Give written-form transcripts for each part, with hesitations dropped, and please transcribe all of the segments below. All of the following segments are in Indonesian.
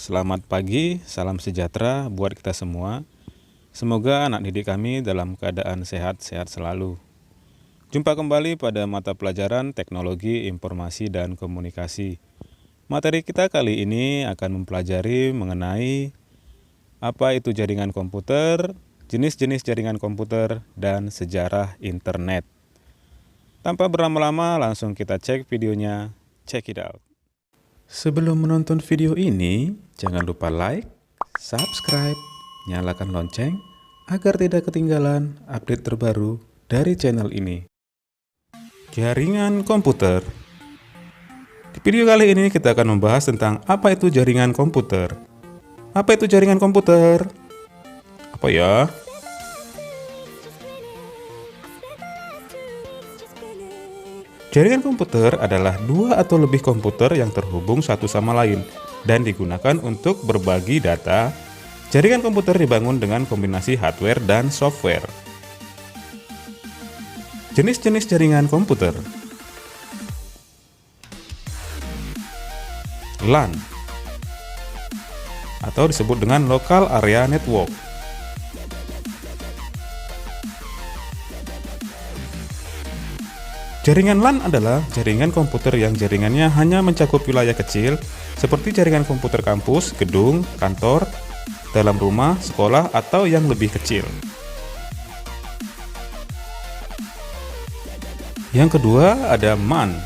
Selamat pagi, salam sejahtera buat kita semua. Semoga anak didik kami dalam keadaan sehat-sehat selalu. Jumpa kembali pada mata pelajaran Teknologi Informasi dan Komunikasi. Materi kita kali ini akan mempelajari mengenai apa itu jaringan komputer, jenis-jenis jaringan komputer, dan sejarah internet. Tanpa berlama-lama, langsung kita cek videonya. Check it out. Sebelum menonton video ini, jangan lupa like, subscribe, nyalakan lonceng agar tidak ketinggalan update terbaru dari channel ini. Jaringan komputer. Di video kali ini kita akan membahas tentang apa itu jaringan komputer. Apa itu jaringan komputer? Apa ya? Jaringan komputer adalah dua atau lebih komputer yang terhubung satu sama lain dan digunakan untuk berbagi data. Jaringan komputer dibangun dengan kombinasi hardware dan software. Jenis-jenis jaringan komputer. LAN atau disebut dengan Local Area Network. Jaringan LAN adalah jaringan komputer yang jaringannya hanya mencakup wilayah kecil seperti jaringan komputer kampus, gedung, kantor, dalam rumah, sekolah, atau yang lebih kecil. Yang kedua ada MAN,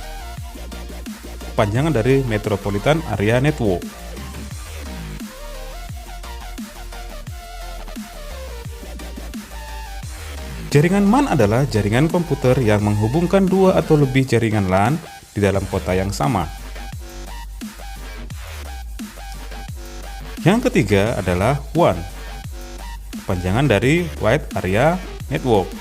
panjangan dari Metropolitan Area Network. Jaringan MAN adalah jaringan komputer yang menghubungkan dua atau lebih jaringan LAN di dalam kota yang sama. Yang ketiga adalah WAN, panjangan dari Wide Area Network.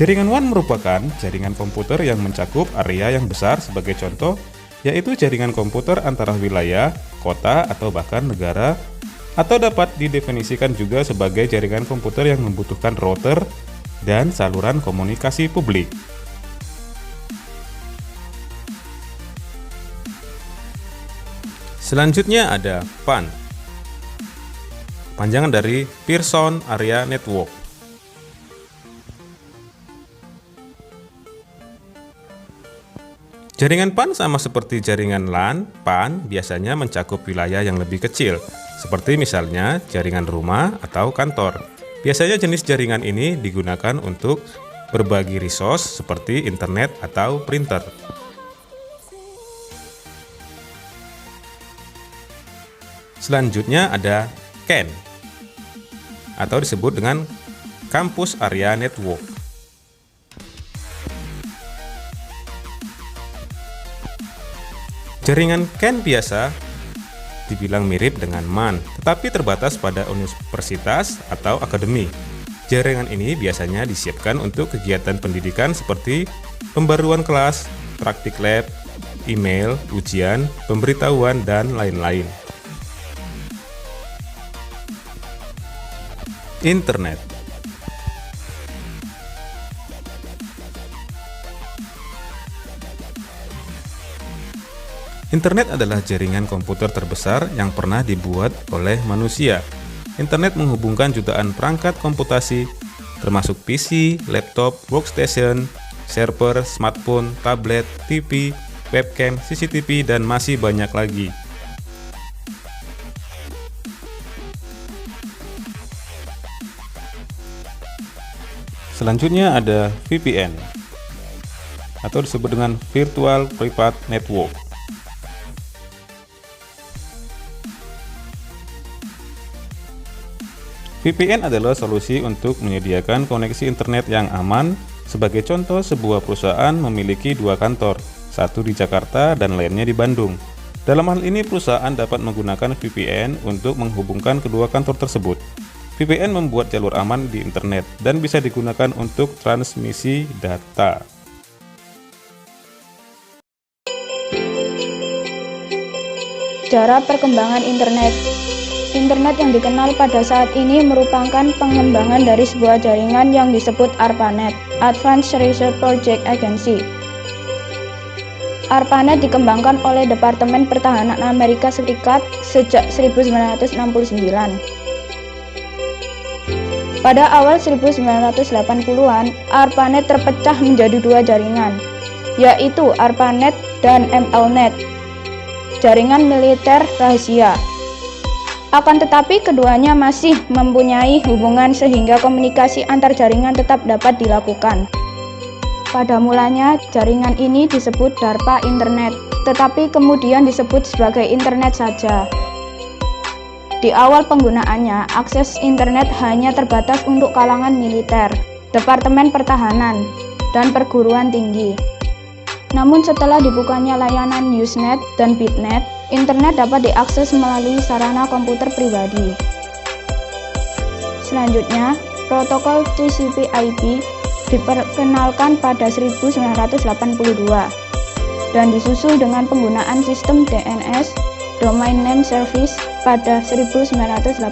Jaringan WAN merupakan jaringan komputer yang mencakup area yang besar, sebagai contoh yaitu jaringan komputer antara wilayah, kota, atau bahkan negara, atau dapat didefinisikan juga sebagai jaringan komputer yang membutuhkan router dan saluran komunikasi publik. Selanjutnya ada PAN, panjangan dari Person Area Network. Jaringan PAN sama seperti jaringan LAN, PAN biasanya mencakup wilayah yang lebih kecil, seperti misalnya jaringan rumah atau kantor. Biasanya jenis jaringan ini digunakan untuk berbagi resource seperti internet atau printer. Selanjutnya ada CAN, atau disebut dengan Campus Area Network. Jaringan CAN biasa dibilang mirip dengan MAN, tetapi terbatas pada universitas atau akademi. Jaringan ini biasanya disiapkan untuk kegiatan pendidikan seperti pembaruan kelas, praktik lab, email, ujian, pemberitahuan, dan lain-lain. Internet. Internet adalah jaringan komputer terbesar yang pernah dibuat oleh manusia. Internet menghubungkan jutaan perangkat komputasi, termasuk PC, laptop, workstation, server, smartphone, tablet, TV, webcam, CCTV, dan masih banyak lagi. Selanjutnya ada VPN, atau disebut dengan Virtual Private Network. VPN adalah solusi untuk menyediakan koneksi internet yang aman. Sebagai contoh, sebuah perusahaan memiliki dua kantor, satu di Jakarta dan lainnya di Bandung. Dalam hal ini, perusahaan dapat menggunakan VPN untuk menghubungkan kedua kantor tersebut. VPN membuat jalur aman di internet dan bisa digunakan untuk transmisi data. Sejarah perkembangan internet. Internet yang dikenal pada saat ini merupakan pengembangan dari sebuah jaringan yang disebut ARPANET, Advanced Research Project Agency. ARPANET dikembangkan oleh Departemen Pertahanan Amerika Serikat sejak 1969. Pada awal 1980-an, ARPANET terpecah menjadi dua jaringan, yaitu ARPANET dan MLNet, jaringan militer rahasia. Akan tetapi keduanya masih mempunyai hubungan sehingga komunikasi antar jaringan tetap dapat dilakukan. Pada mulanya, jaringan ini disebut DARPA Internet, tetapi kemudian disebut sebagai Internet saja. Di awal penggunaannya, akses internet hanya terbatas untuk kalangan militer, Departemen Pertahanan, dan perguruan tinggi. Namun setelah dibukanya layanan Usenet dan Bitnet, internet dapat diakses melalui sarana komputer pribadi. Selanjutnya, protokol TCP/IP diperkenalkan pada 1982 dan disusul dengan penggunaan sistem DNS Domain Name Service pada 1984.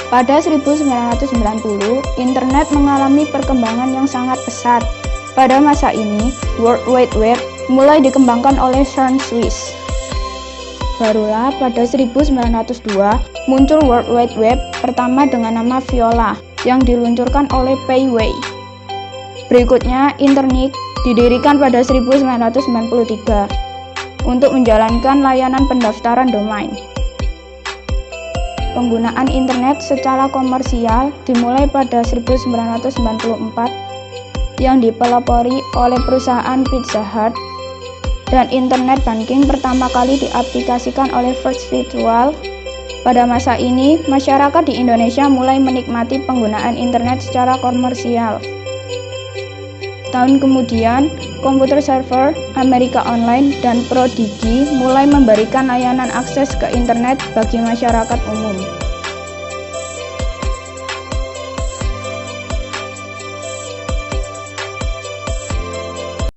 Pada 1990, internet mengalami perkembangan yang sangat pesat. Pada masa ini, World Wide Web mulai dikembangkan oleh CERN Swiss. Barulah pada 1902 muncul World Wide Web pertama dengan nama Viola yang diluncurkan oleh Pei Wei. Berikutnya, Internet didirikan pada 1993 untuk menjalankan layanan pendaftaran domain. Penggunaan internet secara komersial dimulai pada 1994 yang dipelopori oleh perusahaan Pizza Hut, dan internet banking pertama kali diaplikasikan oleh First Virtual. Pada masa ini, masyarakat di Indonesia mulai menikmati penggunaan internet secara komersial. Tahun kemudian, komputer server, Amerika Online, dan Prodigy mulai memberikan layanan akses ke internet bagi masyarakat umum.